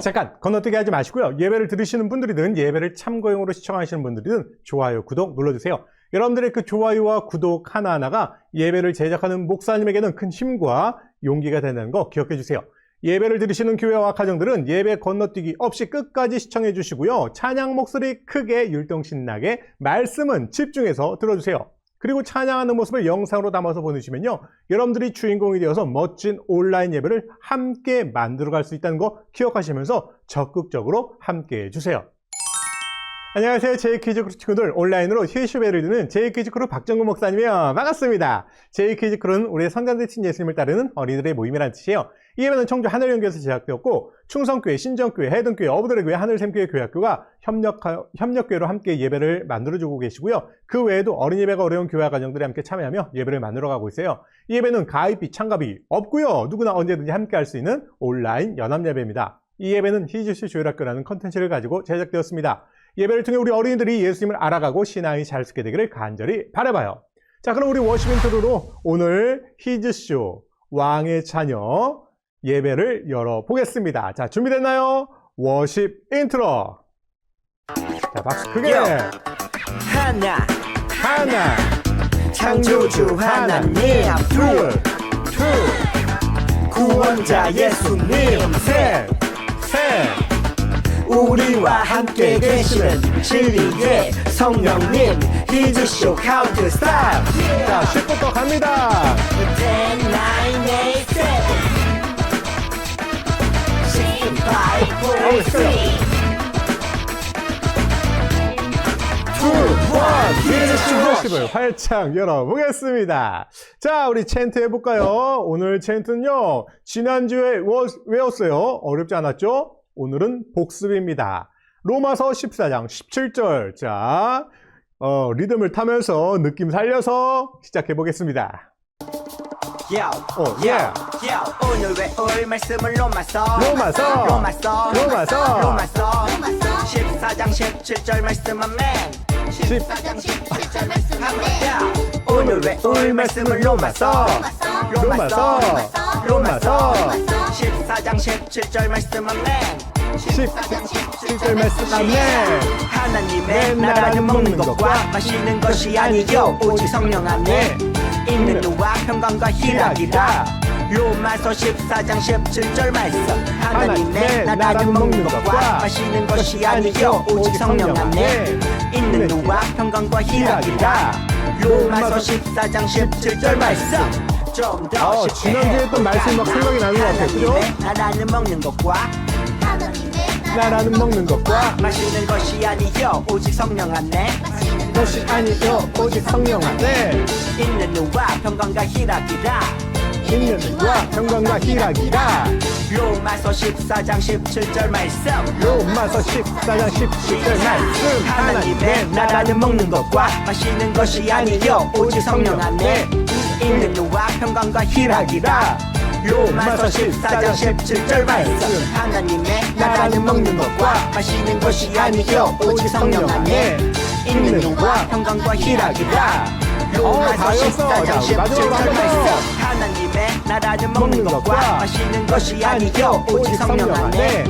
잠깐 건너뛰기 하지 마시고요. 예배를 들으시는 분들이든 예배를 참고용으로 시청하시는 분들이든 좋아요, 구독 눌러주세요. 여러분들의 그 좋아요와 구독 하나하나가 예배를 제작하는 목사님에게는 큰 힘과 용기가 된다는 거 기억해 주세요. 예배를 들으시는 교회와 가정들은 예배 건너뛰기 없이 끝까지 시청해 주시고요. 찬양 목소리 크게 율동신나게 말씀은 집중해서 들어주세요. 그리고 찬양하는 모습을 영상으로 담아서 보내주시면요, 여러분들이 주인공이 되어서 멋진 온라인 예배를 함께 만들어갈 수 있다는 거 기억하시면서 적극적으로 함께 해주세요. 안녕하세요. 제이키즈크루 친구들, 온라인으로 히슈베를 듣는 제이키즈크루 박정구 목사님이요. 반갑습니다. 제이키즈크루는 우리의 성장대신 예수님을 따르는 어린이들의 모임이라는 뜻이에요. 이 예배는 청주 하늘연교에서 제작되었고, 충성교회, 신정교회, 해등교회, 어부들의 교회, 하늘샘교회 교회학교가 협력교회로 함께 예배를 만들어주고 계시고요. 그 외에도 어린 예배가 어려운 교회와 가정들이 함께 참여하며 예배를 만들어가고 있어요. 이 예배는 가입비, 참가비 없고요. 누구나 언제든지 함께 할 수 있는 온라인 연합예배입니다. 이 예배는 히즈스 조율학교라는 컨텐츠를 가지고 제작되었습니다. 예배를 통해 우리 어린이들이 예수님을 알아가고 신앙이 잘 쓰게 되기를 간절히 바라봐요. 자, 그럼 우리 워십 인트로로 오늘 히즈쇼 왕의 자녀 예배를 열어보겠습니다. 자, 준비됐나요? 워십 인트로. 자, 박수 크게. 하나 창조주 하나님, 둘 구원자 예수님, 셋 우리와 함께 계시는 진리의 성령님, 히즈쇼 카운트 스탑. 자, 10부터 갑니다. 10, 9, 8, 7 5, 4, 3 히즈쇼 을 활짝 열어보겠습니다. 자, 우리 챈트 해볼까요? 오늘 챈트는요, 지난주에 외웠어요. 어렵지 않았죠? 오늘은 복습입니다. 로마서 14장 17절. 자, 리듬을 타면서 느낌 살려서 시작해 보겠습니다. 오늘 외울 말씀은 로마서 14장 17절 말씀 아멘. 14장 17절 말씀 아멘. 오늘 외울 말씀은 로마서 14장 17절 말씀 아멘. 17절 말씀 아멘. 하나님의 나라는 먹는 것과 마시는 것이 아니요 오직 성령 안에 있는 누와 평강과 희락이라. 로마서 14장 17절 말씀. 하나님의 나라는 먹는 것과 마시는 것이 아니요 오직 성령 안에 있는 누와 평강과 희락이라. 로마서 14장 17절 말씀. 좀 더 쉽게 지난주에 또 말씀 막 생각이 나는 것 같아요. 그죠? 나라는 먹는 것과 나라는 먹는 것과 마시는 것이 아니요 오직 성령 안에 것이 아니요 오직 성령 안에 있는 누와 평강과 희락이라. 있는 누와 평강과 희락이라. 로마서 14장 17절 말씀. 로마서 14장 17절 말씀. 하나님의 나라는 먹는 것과 마시는 것이 아니요 오직 성령 안에 있는 누와 평강과 희락이라. 로마서 14장 17절 말씀. 하나님의 나라는 먹는 것과 마시는 것이 아니요 오직 성령 안에 있는 누와 평강과 희락이라. 로마서 14장 17절 말씀. 하나님의 나라는 먹는 것과 마시는 것이 아니요 오직 성령 안에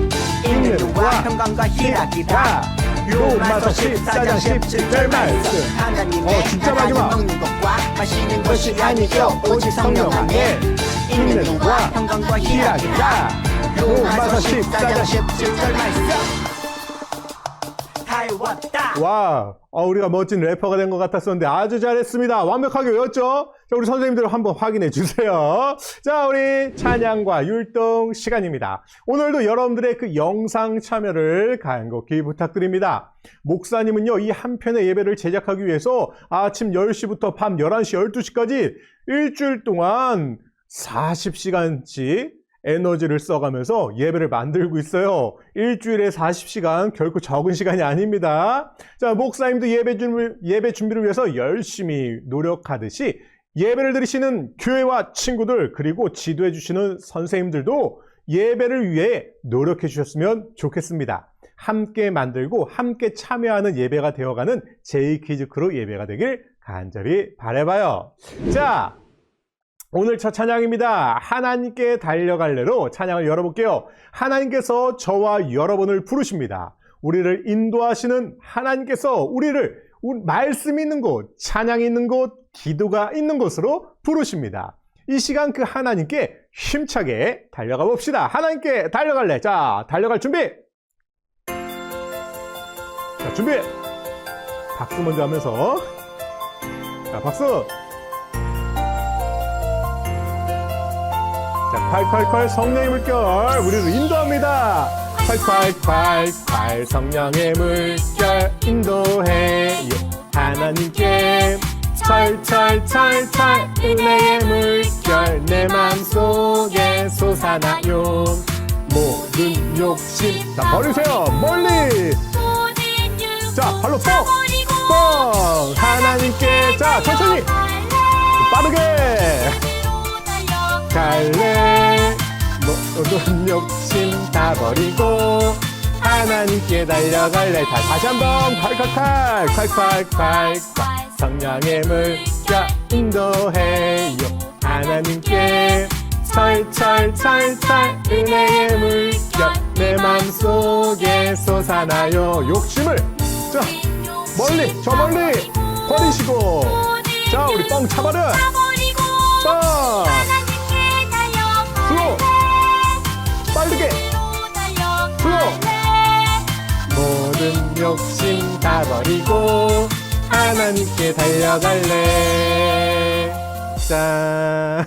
있는 누와 평강과 희락이라. 로마서 14장 17절 말씀. 하나님의 나라는 먹는 것과 마시는 것이 아니요 오직 성령 안에 있는 누와 평강과 희락이라. 로마서 14장 17절 말씀. 다 외웠다. 와, 우리가 멋진 래퍼가 된 것 같았었는데 아주 잘했습니다. 완벽하게 외웠죠? 자, 우리 선생님들 한번 확인해 주세요. 자, 우리 찬양과 율동 시간입니다. 오늘도 여러분들의 그 영상 참여를 간곡히 부탁드립니다. 목사님은요, 이 한 편의 예배를 제작하기 위해서 아침 10시부터 밤 11시, 12시까지 일주일 동안 40시간씩 에너지를 써가면서 예배를 만들고 있어요. 일주일에 40시간 결코 적은 시간이 아닙니다. 자, 목사님도 예배 준비를 위해서 열심히 노력하듯이 예배를 드리시는 교회와 친구들, 그리고 지도해 주시는 선생님들도 예배를 위해 노력해 주셨으면 좋겠습니다. 함께 만들고 함께 참여하는 예배가 되어가는 제이키즈크루 예배가 되길 간절히 바라봐요. 자, 오늘 첫 찬양입니다. 하나님께 달려갈래로 찬양을 열어볼게요. 하나님께서 저와 여러분을 부르십니다. 우리를 인도하시는 하나님께서 우리를 말씀이 있는 곳, 찬양이 있는 곳, 기도가 있는 곳으로 부르십니다. 이 시간 그 하나님께 힘차게 달려가 봅시다. 하나님께 달려갈래. 자, 달려갈 준비. 자, 준비. 박수 먼저 하면서. 자, 박수. 자, 콸콸콸 성령의 물결 우리를 인도합니다. 콸콸콸콸 성령의 물결 인도해요. 하나님께 철철철철 은혜의 물결 내 맘속에 솟아나요. 모든 욕심 다 버리세요. 멀리. 자, 발로 뻥! 뻥! 하나님께 자, 천천히 빠르게 갈래. 모든 욕심 다 버리고 하나님께 달려갈래. 다시 한번 콸콸콸 성령의 물결 인도해요. 하나님께 철철철철 은혜의 물결 내 맘속에 솟아나요. 욕심을 자 멀리 저 멀리 버리시고 자 우리 뻥 차버려. 뻥 슬로우 빠르게 슬로우 모든 욕심 다 버리고 하나님께 달려갈래. 짠.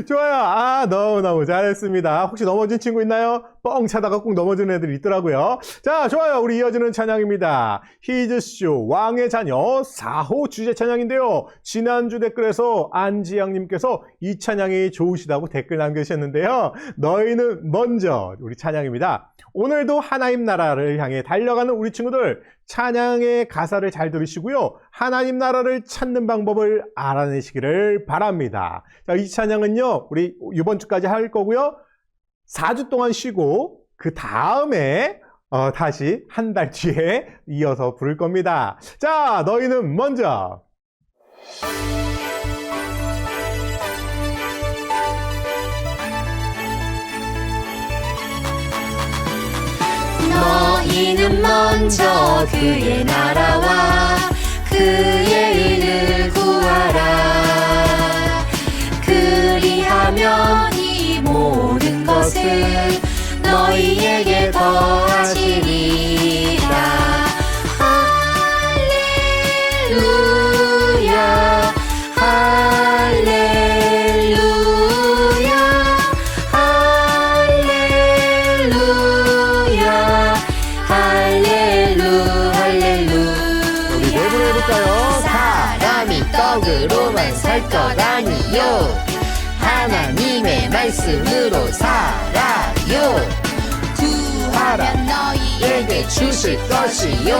좋아요. 아, 너무너무 잘했습니다. 혹시 넘어진 친구 있나요? 뻥 차다가 꼭 넘어지는 애들이 있더라고요. 자, 좋아요. 우리 이어지는 찬양입니다. 히즈쇼 왕의 자녀 4호 주제 찬양인데요. 지난주 댓글에서 안지양님께서 이 찬양이 좋으시다고 댓글 남겨주셨는데요. 너희는 먼저 우리 찬양입니다. 오늘도 하나님 나라를 향해 달려가는 우리 친구들 찬양의 가사를 잘 들으시고요. 하나님 나라를 찾는 방법을 알아내시기를 바랍니다. 자, 이 찬양은요. 우리 이번 주까지 할 거고요. 4주 동안 쉬고 그 다음에 다시 한 달 뒤에 이어서 부를 겁니다. 자, 너희는 먼저 너희는 먼저 그의 나라와 그의 의를 구하라. 그리하면 이 모든 것을 너희에게 더하시리라. 할렐루야 할렐루야 할렐루야 할렐루야. 우리 내부로 해볼까요? 사람이 떡으로만 살 것 아니요 하나님의 말씀으로 살아요. 구하면 너희에게 주실 것이요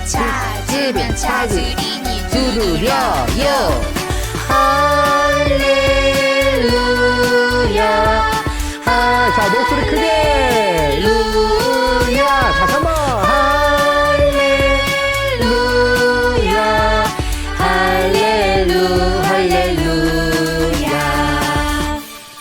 찾으면 찾으리니 두드려요. 할렐루야 자, 목소리 크게 할렐루야 다시 한번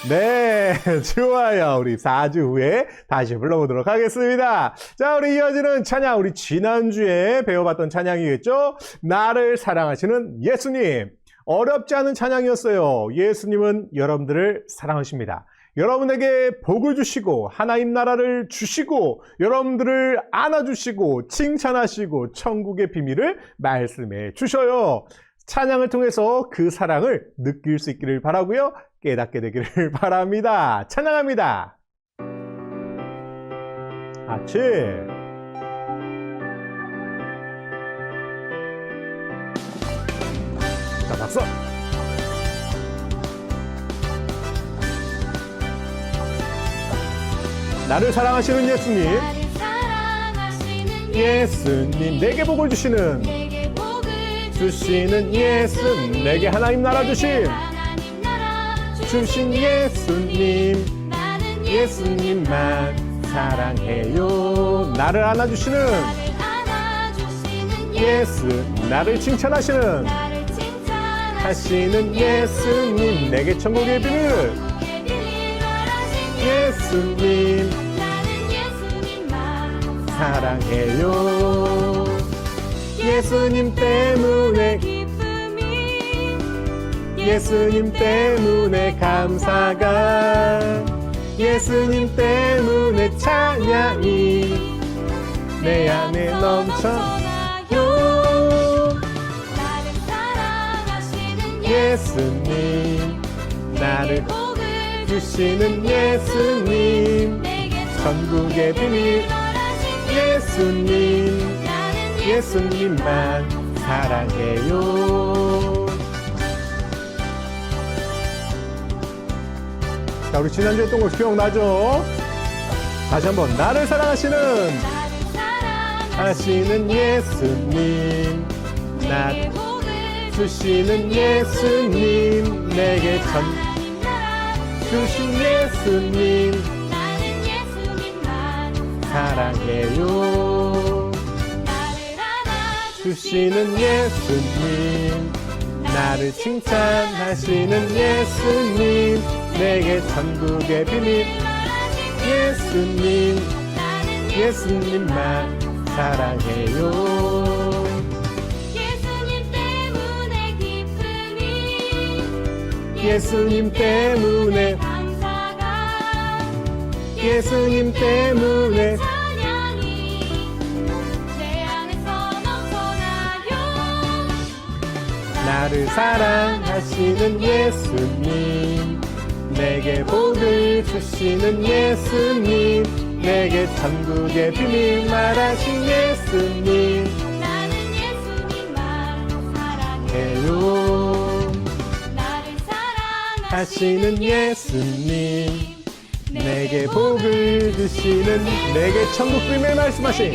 네, 좋아요. 우리 4주 후에 다시 불러보도록 하겠습니다. 자, 우리 이어지는 찬양, 우리 지난주에 배워봤던 찬양이겠죠? 나를 사랑하시는 예수님. 어렵지 않은 찬양이었어요. 예수님은 여러분들을 사랑하십니다. 여러분에게 복을 주시고 하나님 나라를 주시고 여러분들을 안아주시고 칭찬하시고 천국의 비밀을 말씀해 주셔요. 찬양을 통해서 그 사랑을 느낄 수 있기를 바라고요. 깨닫게 되기를 바랍니다. 찬양합니다. 아치. 자, 박수. 나를 사랑하시는 예수님. 예수님, 내게 복을 주시는 예수, 내게 하나님 나라 주신 예수님, 예수님만 사랑해요. 나를 안아주시는 예수, 나를 칭찬하시는 하시는 예수님, 내게 천국의 비밀을 예수님 사랑해요. 예수님 때문에 예수님 때문에 감사가 예수님 때문에 찬양이 내 안에 넘쳐요. 예수님 나를 주시는 예수님 천국의 비밀 예수님 예수님만 사랑해요. 자, 우리 지난주에 했던 거 기억나죠? 다시 한번 나를 사랑하시는 예수님 나를 주시는 예수님 내게 주신 예수님 사랑해요. 주시는 예수님 나를 칭찬하시는 예수님 내게 천국의 비밀 예수님 예수님만 사랑해요. 예수님 때문에 감사가 예수님 때문에 찬양이 내 안에서 넘쳐나요. 나를 사랑하시는 예수님 내게 복을 주시는 예수님 내게 천국의 비밀 말하신 예수님 나는 예수님만 사랑해요. 하시는 예수님 내게 복을 주시는 내게 천국 비밀 말씀하신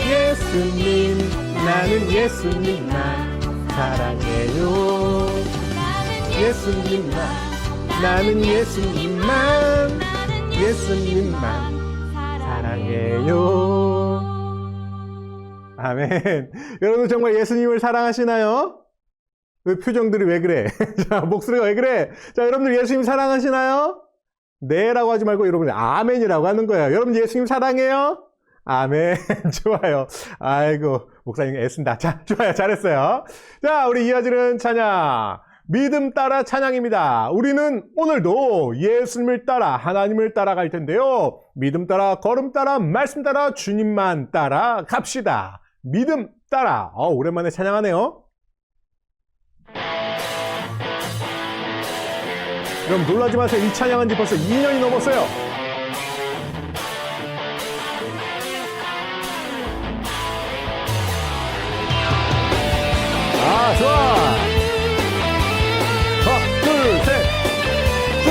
예수님 나는 예수님만 사랑해요. 예수님만 나는 예수님만 사랑해요. 아멘. 여러분 정말 예수님을 사랑하시나요? 왜 표정들이 왜 그래? 자, 목소리가 왜 그래? 자, 여러분들 예수님 사랑하시나요? 네라고 하지 말고 여러분 아멘이라고 하는 거예요. 여러분 예수님 사랑해요? 아멘. 좋아요. 아이고, 목사님 애쓴다. 자, 좋아요. 잘했어요. 자, 우리 이어지는 찬양. 믿음 따라 찬양입니다. 우리는 오늘도 예수님을 따라 하나님을 따라갈 텐데요. 믿음 따라 걸음 따라 말씀 따라 주님만 따라 갑시다. 믿음 따라. 오랜만에 찬양하네요. 그럼 놀라지 마세요. 이 찬양한 지 벌써 2년이 넘었어요. 좋아. 하나, 둘, 셋. 쭉.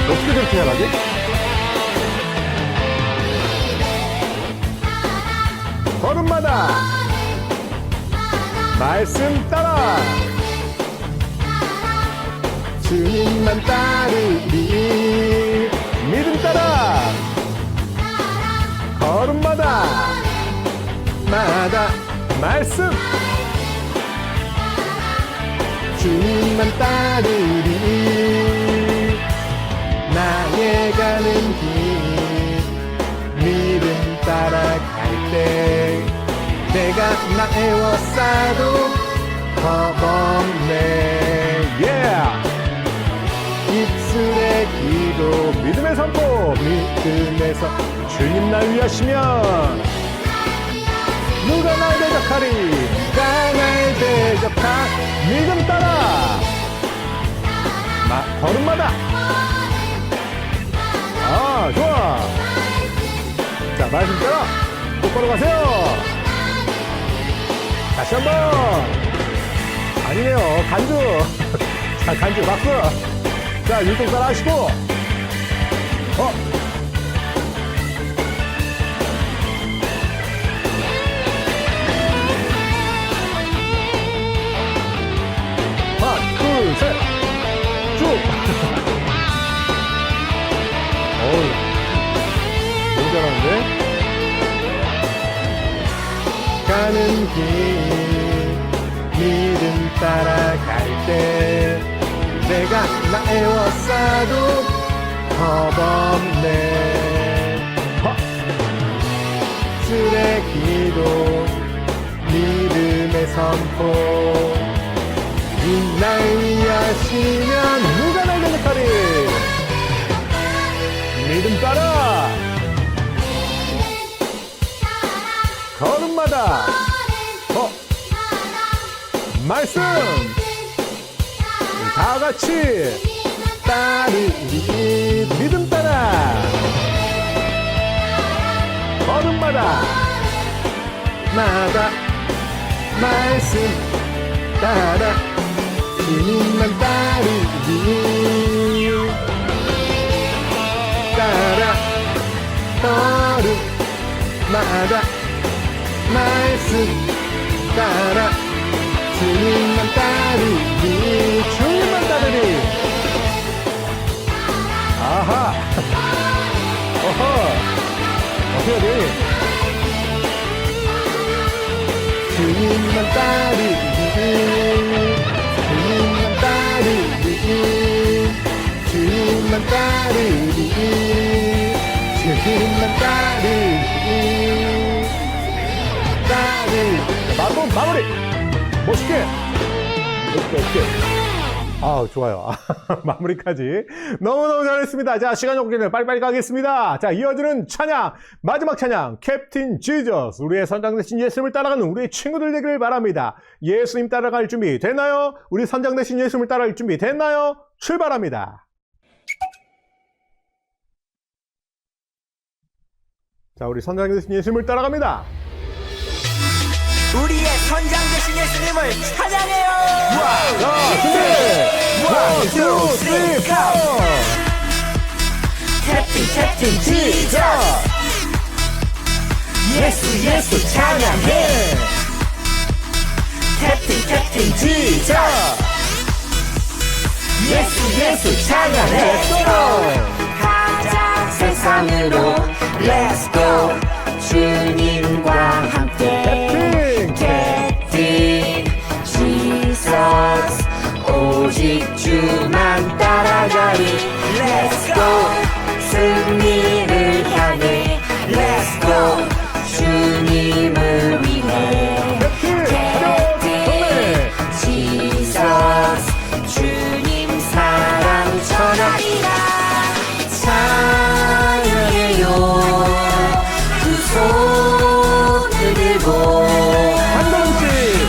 어떻게 그렇게 잘하지? 걸음마다 말씀 따라 주님만 따르리 믿음 따라 걸음마다 말씀 주님만 따르리 나의 가는 길 믿음 따라갈 때 내가 나애워싸도 겁없네. 입술의 기도 믿음의 선포 믿음에서 주님 날 위하시면 누가 날 대적하리 누가 날 대적하 믿음 따라 걸음마다 좋아. 자, 말씀 따라 똑바로 가세요. 다시 한번 아니네요. 간주. 자, 간주 박수. 자, 율동 따라 하시고 하나, 둘, 셋. 쭉. 어우, 너무 잘하는데? 길 믿음 따라갈 때 내가 나의 워싸도 겁없네 쓰레기도 믿음의 선포 날 위하시면 누가 날 대적하리 믿음 따라 걸음마다 말씀 다 같이 따르리 믿음 따라 걸음마다 말씀 따라 주님만 따르리 따라 걸음마다 말씀 따라 주님만 따르리 주님만 따르리 아하 어허 어떻게 해야 돼 주님만 따르리 주님만 따르리 주님만 따르리 주님만 따르리 마무리 멋있게 아 좋아요 마무리까지 너무너무 잘했습니다. 자 시간 없기는 빨리빨리 가겠습니다. 자 이어지는 찬양 마지막 찬양 캡틴 지저스 우리의 선장 대신 예수님을 따라가는 우리의 친구들 되기를 바랍니다. 예수님 따라갈 준비 됐나요? 우리 선장 대신 예수님을 따라갈 준비 됐나요? 출발합니다. 자 우리 선장 대신 예수님을 따라갑니다. 우리의 선장 되신 예수님을 찬양해요. 자 준비 1, 2, 3, 4 캡틴 지저스 예수 찬양해. 캡틴 지저스 예수 찬양해. 가자 세상으로 Let's go 주님과 함께 캡틴 지저스 오직 주만 따라가리 Let's go 승리를 향해 Let's go 주님을 위해 캡틴 지저스 주님 사랑 전하리라 찬양해요 두 손을 들고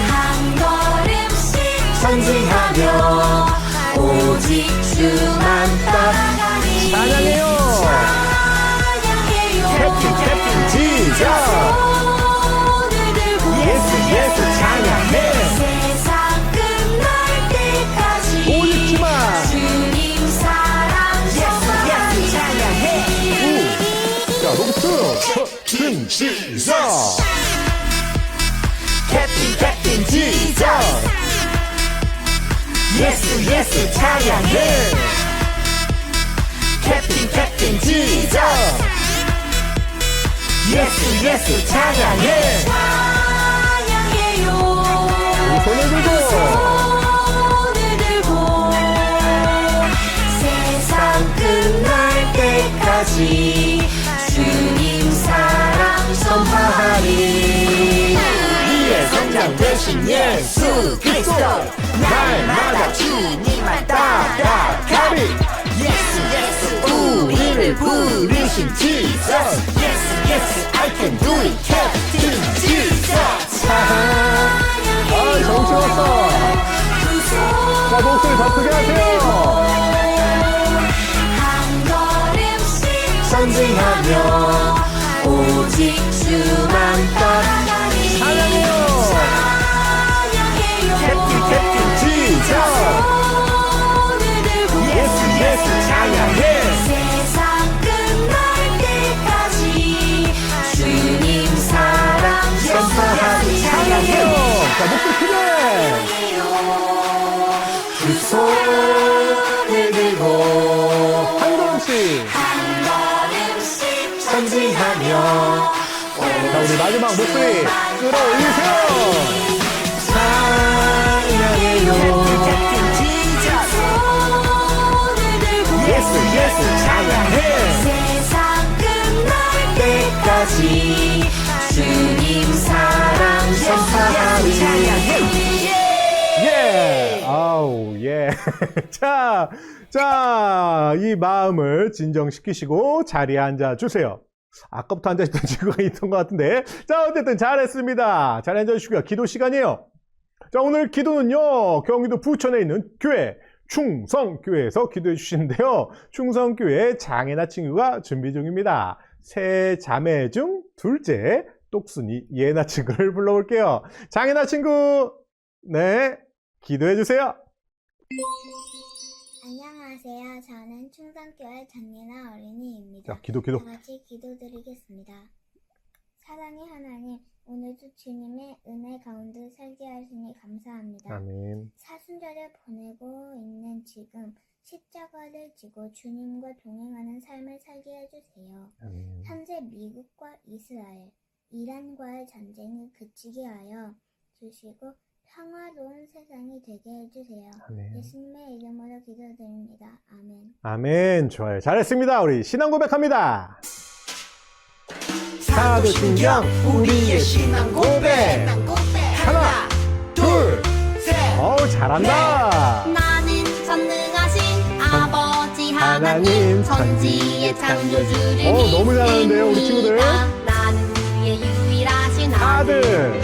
한 걸음씩 전진하며 오직 주만 따라가리 찬양해요 캡틴 지저스 손을 들고 예수 찬양해 세상 끝날 때까지 오직 주만 주님 사랑 전하리 찬양해 자 로봇 캡틴 지저스 캡틴 지저스 예수 찬양해 캡틴 지저스 예수 찬양해 찬양해요 손을 들고 세상 끝날 때까지 주님 사랑 선포하리 우리의 선장 되신 예수 그리스도 날마다 주님만 따라가리 예수 우리를 부르신 Jesus 예수 I can do it 캡틴 Jesus 정신 없어 자 목소리 더 크게 하세요 한 걸음씩 전진하며 오직 주만 따라가리 찬양해요 캡틴 지저스 예수 찬양해 세상 끝날 때까지 주님 사랑 전파하리 찬양해요 자 목소리 크게 두 손을 들고 한 걸음씩 한 걸음씩 전진하며 자, 우리 마지막 목소리 끌어올리세요. 찬양해요. 예수 예수 찬양해. 세상 끝날 때까지 주님 사랑 전파하리. 예! 아우, 예. 자, 이 마음을 진정시키시고 자리에 앉아주세요. 아까부터 앉아있던 친구가 있던 것 같은데. 자, 어쨌든 잘했습니다. 잘 앉아주시고요. 기도 시간이에요. 자, 오늘 기도는요, 경기도 부천에 있는 교회, 충성교회에서 기도해 주시는데요. 충성교회 장애나 친구가 준비 중입니다. 세 자매 중 둘째, 똑순이 예나 친구를 불러볼게요. 장애나 친구, 네, 기도해 주세요. 안녕하세요. 저는 충성교회 장예나 어린이입니다. 자, 기도. 다 같이 기도드리겠습니다. 사랑의 하나님, 오늘도 주님의 은혜 가운데 살게 하시니 감사합니다. 아멘. 사순절을 보내고 있는 지금 십자가를 지고 주님과 동행하는 삶을 살게 해주세요. 아멘. 현재 미국과 이스라엘, 이란과의 전쟁이 그치게 하여 주시고 평화로운 세상이 되게 해주세요. 아멘. 예수님의 이름으로 기도드립니다. 아멘. 아멘. 좋아요. 잘했습니다. 우리 신앙 고백합니다. 사도신경 우리의 신앙 고백. 하나, 둘, 셋. 어우, 잘한다. 나는 전능하신 아버지 하나님, 하나님 천지의 창조주를 너무 잘하는데요, 우리 친구들. 믿습니다. 나는 그의 유일하신 아들.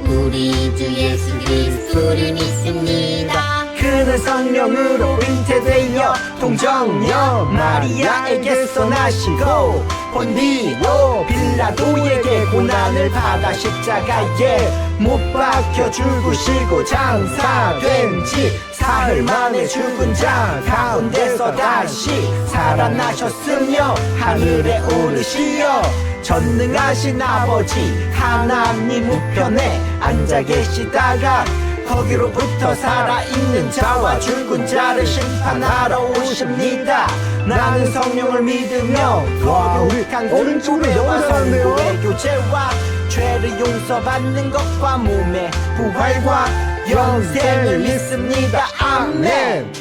우리 주 예수 그리스도를 믿습니다. 그는 성령으로 잉태되어 동정녀 마리아에게서 나시고 본디오 빌라도에게 고난을 받아 십자가에 못 박혀 죽으시고 장사된 지 사흘 만에 죽은 자 가운데서 다시 살아나셨으며 하늘에 오르시어 전능하신 아버지 하나님 우편에 앉아 계시다가 거기로부터 살아있는 자와 죽은 자를 심판하러 오십니다. 나는 성령을 믿으며 거룩한 어린 친구들 너무 잘하는데요? 성도의 교제와 죄를 용서받는 것과 몸의 부활과 영생을 믿습니다. 아멘.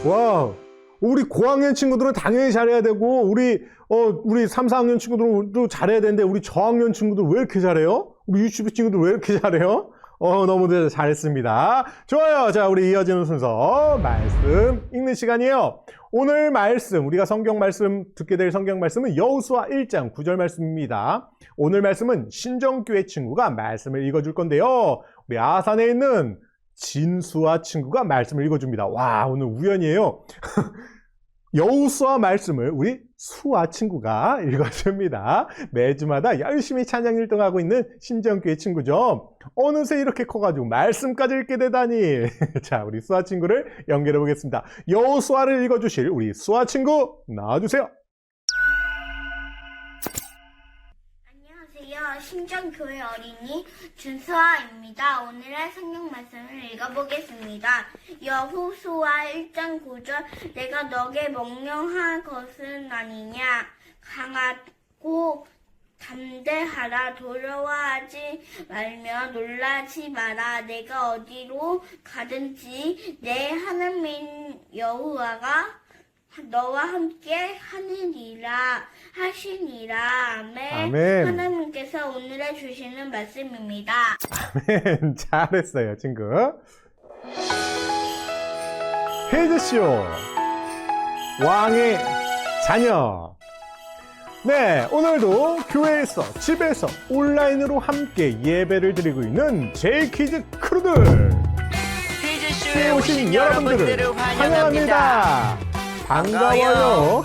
와우. 우리 고학년 친구들은 당연히 잘해야 되고, 우리 3, 4학년 친구들도 잘해야 되는데, 우리 저학년 친구들 왜 이렇게 잘해요? 우리 유치부 친구들 왜 이렇게 잘해요? 너무들 잘했습니다. 좋아요. 자, 우리 이어지는 순서 말씀 읽는 시간이에요. 오늘 말씀, 우리가 성경 말씀 듣게 될 성경 말씀은 여호수아 1장 9절 말씀입니다. 오늘 말씀은 신정교회 친구가 말씀을 읽어줄 건데요. 우리 아산에 있는 진수아 친구가 말씀을 읽어줍니다. 와, 오늘 우연이에요. 여호수아 말씀을 우리 수아 친구가 읽어줍니다. 매주마다 열심히 찬양 1등하고 있는 신정교회 친구죠. 어느새 이렇게 커가지고 말씀까지 읽게 되다니. 자, 우리 수아 친구를 연결해 보겠습니다. 여호수아를 읽어주실 우리 수아 친구 나와주세요. 안녕하세요. 신정교회 어린이 준수아입니다. 오늘의 성경 말씀을 읽어보겠습니다. 여호수아 1장 9절 내가 너게 명령한 것은 아니냐 강하고 담대하라 두려워하지 말며 놀라지 마라 내가 어디로 가든지 내 하나님 여호와가 너와 함께 하느니라 하시니라. 아멘. 아멘. 하나님께서 오늘의 주시는 말씀입니다. 아멘. 잘했어요, 친구. 헤이즈쇼 왕의 자녀. 네, 오늘도 교회에서, 집에서, 온라인으로 함께 예배를 드리고 있는 제이키즈 크루들. 퀴즈쇼에 오신 여러분들을 환영합니다. 반가워요.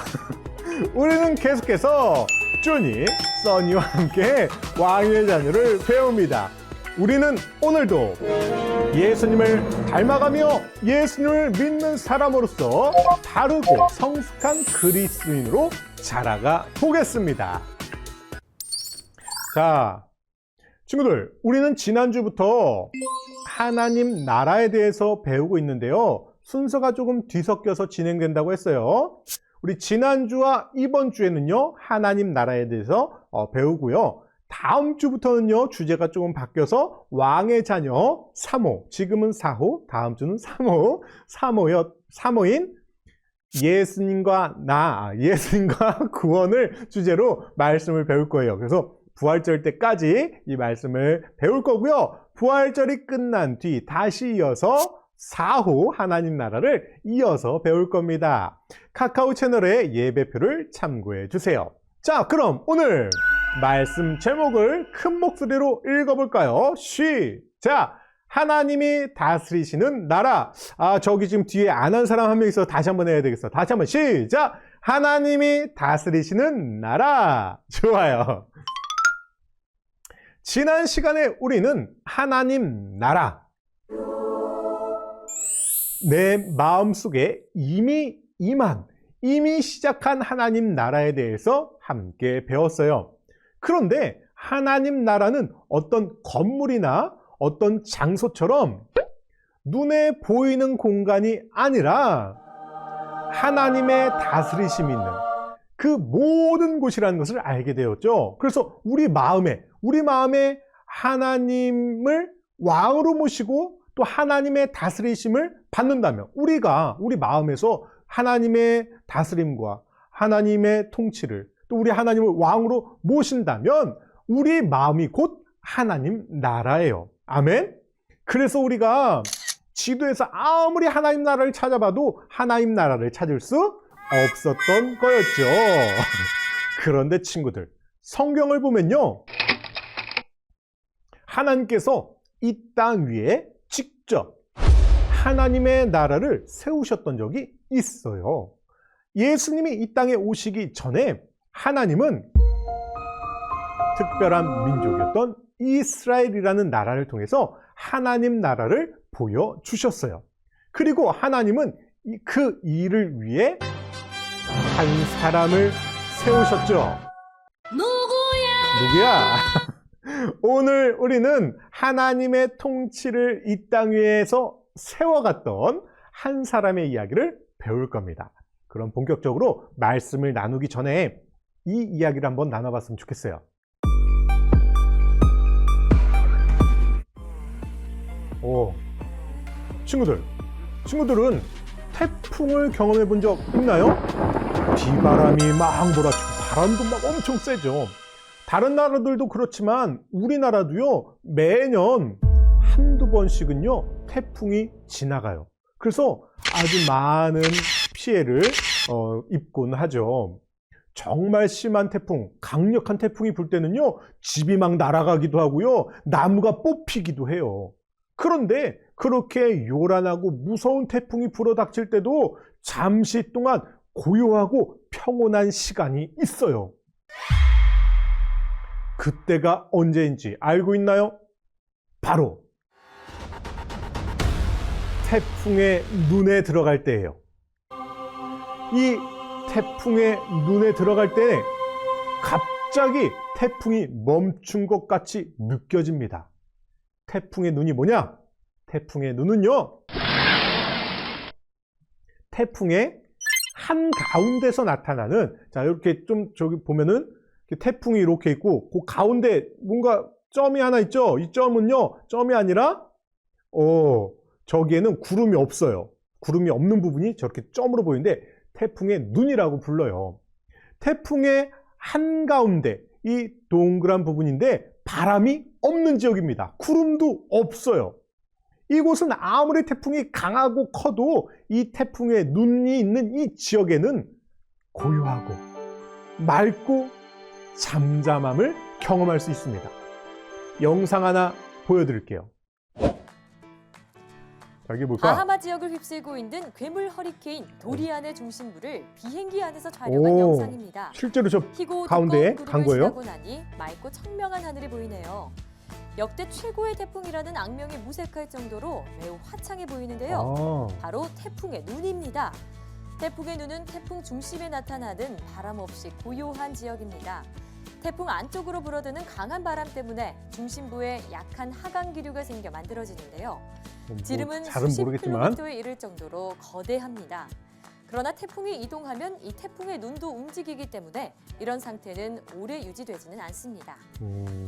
우리는 계속해서 쭈니, 써니와 함께 왕의 자녀를 배웁니다. 우리는 오늘도 예수님을 닮아가며 예수님을 믿는 사람으로서 바르고 성숙한 그리스도인으로 자라가 보겠습니다. 자, 친구들, 우리는 지난주부터 하나님 나라에 대해서 배우고 있는데요. 순서가 조금 뒤섞여서 진행된다고 했어요. 우리 지난주와 이번 주에는요, 하나님 나라에 대해서 배우고요. 다음 주부터는요, 주제가 조금 바뀌어서 왕의 자녀 3호, 지금은 4호, 다음 주는 3호인 예수님과 예수님과 구원을 주제로 말씀을 배울 거예요. 그래서 부활절 때까지 이 말씀을 배울 거고요. 부활절이 끝난 뒤 다시 이어서 4호 하나님 나라를 이어서 배울 겁니다. 카카오 채널의 예배표를 참고해 주세요. 자, 그럼 오늘 말씀 제목을 큰 목소리로 읽어볼까요? 시작! 하나님이 다스리시는 나라. 저기 지금 뒤에 안 한 사람 한 명 있어서 다시 한번 해야 되겠어. 다시 한번 시작! 하나님이 다스리시는 나라. 좋아요. 지난 시간에 우리는 하나님 나라, 내 마음속에 이미 시작한 하나님 나라에 대해서 함께 배웠어요. 그런데 하나님 나라는 어떤 건물이나 어떤 장소처럼 눈에 보이는 공간이 아니라 하나님의 다스리심이 있는 그 모든 곳이라는 것을 알게 되었죠. 그래서 우리 마음에 하나님을 왕으로 모시고 또 하나님의 다스리심을 받는다면, 우리 마음에서 하나님의 다스림과 하나님의 통치를, 또 우리 하나님을 왕으로 모신다면 우리 마음이 곧 하나님 나라예요. 아멘? 그래서 우리가 지도에서 아무리 하나님 나라를 찾아봐도 하나님 나라를 찾을 수 없었던 거였죠. 그런데 친구들, 성경을 보면요, 하나님께서 이 땅 위에 직접 하나님의 나라를 세우셨던 적이 있어요. 예수님이 이 땅에 오시기 전에 하나님은 특별한 민족이었던 이스라엘이라는 나라를 통해서 하나님 나라를 보여주셨어요. 그리고 하나님은 그 일을 위해 한 사람을 세우셨죠. 누구야? 오늘 우리는 하나님의 통치를 이 땅 위에서 세워갔던 한 사람의 이야기를 배울 겁니다. 그럼 본격적으로 말씀을 나누기 전에 이 이야기를 한번 나눠봤으면 좋겠어요. 친구들은 태풍을 경험해 본 적 있나요? 비바람이 막 몰아치고 바람도 막 엄청 세죠. 다른 나라들도 그렇지만 우리나라도요, 매년 한두 번씩은요, 태풍이 지나가요. 그래서 아주 많은 피해를 입곤 하죠. 정말 심한 태풍, 강력한 태풍이 불 때는요, 집이 막 날아가기도 하고요, 나무가 뽑히기도 해요. 그런데 그렇게 요란하고 무서운 태풍이 불어닥칠 때도 잠시 동안 고요하고 평온한 시간이 있어요. 그때가 언제인지 알고 있나요? 바로 태풍의 눈에 들어갈 때예요. 이 태풍의 눈에 들어갈 때 갑자기 태풍이 멈춘 것 같이 느껴집니다. 태풍의 눈이 뭐냐? 태풍의 눈은요, 태풍의 한가운데서 나타나는, 자, 이렇게 좀 저기 보면은 태풍이 이렇게 있고 그 가운데 뭔가 점이 하나 있죠? 이 점은요, 점이 아니라 저기에는 구름이 없어요. 구름이 없는 부분이 저렇게 점으로 보이는데 태풍의 눈이라고 불러요. 태풍의 한가운데 이 동그란 부분인데 바람이 없는 지역입니다. 구름도 없어요. 이곳은 아무리 태풍이 강하고 커도 이 태풍의 눈이 있는 이 지역에는 고요하고 맑고 잠잠함을 경험할 수 있습니다. 영상 하나 보여드릴게요. 자, 이게 뭘까? 바하마 지역을 휩쓸고 있는 괴물 허리케인 도리안의 중심부를 비행기 안에서 촬영한 영상입니다. 실제로 저 희고 가운데에 두꺼운 간 구름을 거예요? 지나고 나니 맑고 청명한 하늘이 보이네요. 역대 최고의 태풍이라는 악명이 무색할 정도로 매우 화창해 보이는데요. 바로 태풍의 눈입니다. 태풍의 눈은 태풍 중심에 나타나는 바람 없이 고요한 지역입니다. 태풍 안쪽으로 불어드는 강한 바람 때문에 중심부에 약한 하강 기류가 생겨 만들어지는데요. 지름은 잘은 수십 모르겠지만 킬로미터에 이를 정도로 거대합니다. 그러나 태풍이 이동하면 이 태풍의 눈도 움직이기 때문에 이런 상태는 오래 유지되지는 않습니다.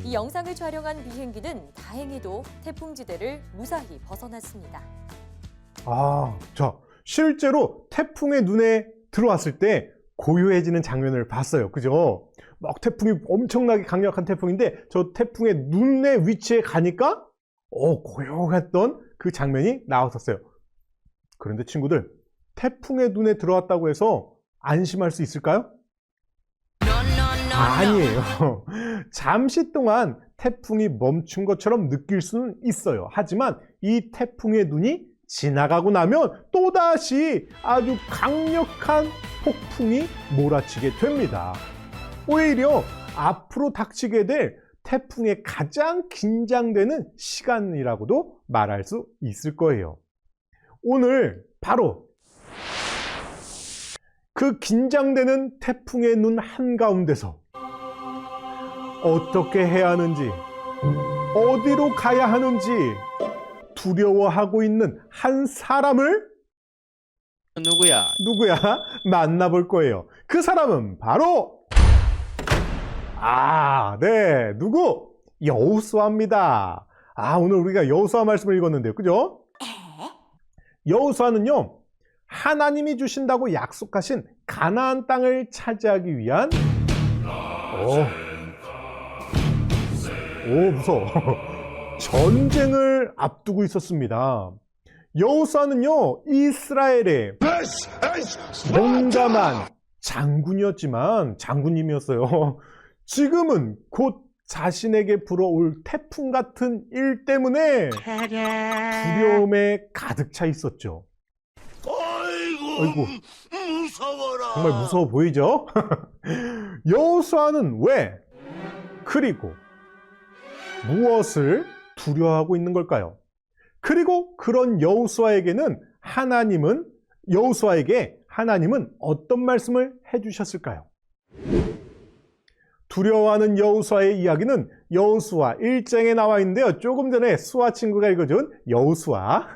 이 영상을 촬영한 비행기는 다행히도 태풍지대를 무사히 벗어났습니다. 자, 실제로 태풍의 눈에 들어왔을 때 고요해지는 장면을 봤어요. 그죠? 막 태풍이 엄청나게 강력한 태풍인데 저 태풍의 눈의 위치에 가니까 고요했던 그 장면이 나왔었어요. 그런데 친구들, 태풍의 눈에 들어왔다고 해서 안심할 수 있을까요? 아니에요. 잠시 동안 태풍이 멈춘 것처럼 느낄 수는 있어요. 하지만 이 태풍의 눈이 지나가고 나면 또다시 아주 강력한 폭풍이 몰아치게 됩니다. 오히려 앞으로 닥치게 될 태풍의 가장 긴장되는 시간이라고도 말할 수 있을 거예요. 오늘 바로 그 긴장되는 태풍의 눈 한가운데서 어떻게 해야 하는지, 어디로 가야 하는지 두려워하고 있는 한 사람을 누구야? 만나볼 거예요. 그 사람은 바로 누구? 여호수아입니다. 오늘 우리가 여호수아 말씀을 읽었는데요. 그죠? 여호수아는요, 하나님이 주신다고 약속하신 가나안 땅을 차지하기 위한 무서워. 전쟁을 앞두고 있었습니다. 여호수아는요, 이스라엘의 용감한 장군님이었어요. 지금은 곧 자신에게 불어올 태풍 같은 일 때문에 두려움에 가득 차 있었죠. 아이고, 무서워라. 정말 무서워 보이죠? 여호수아는 왜, 그리고 무엇을 두려워하고 있는 걸까요? 그리고 그런 여호수아에게는 여호수아에게 하나님은 어떤 말씀을 해주셨을까요? 두려워하는 여호수아의 이야기는 여호수아 1장에 나와 있는데요. 조금 전에 수아 친구가 읽어준 여호수아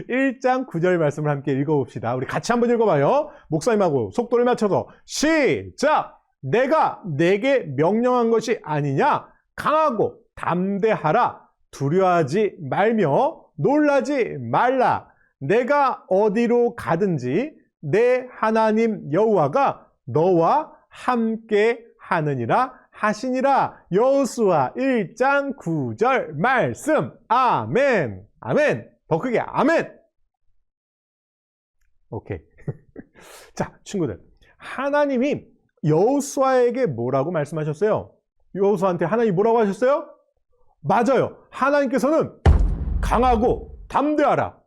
1장 9절 말씀을 함께 읽어봅시다. 우리 같이 한번 읽어봐요. 목사님하고 속도를 맞춰서 시작! 내가 내게 명령한 것이 아니냐? 강하고 담대하라. 두려워하지 말며 놀라지 말라. 내가 어디로 가든지 내 하나님 여호와가 너와 함께 하느니라 하시니라. 여호수아 1장 9절 말씀. 아멘. 아멘. 더 크게 아멘. 오케이. 자, 친구들, 하나님이 여호수아에게 뭐라고 말씀하셨어요? 여호수아한테 하나님이 뭐라고 하셨어요? 맞아요. 하나님께서는 강하고 담대하라.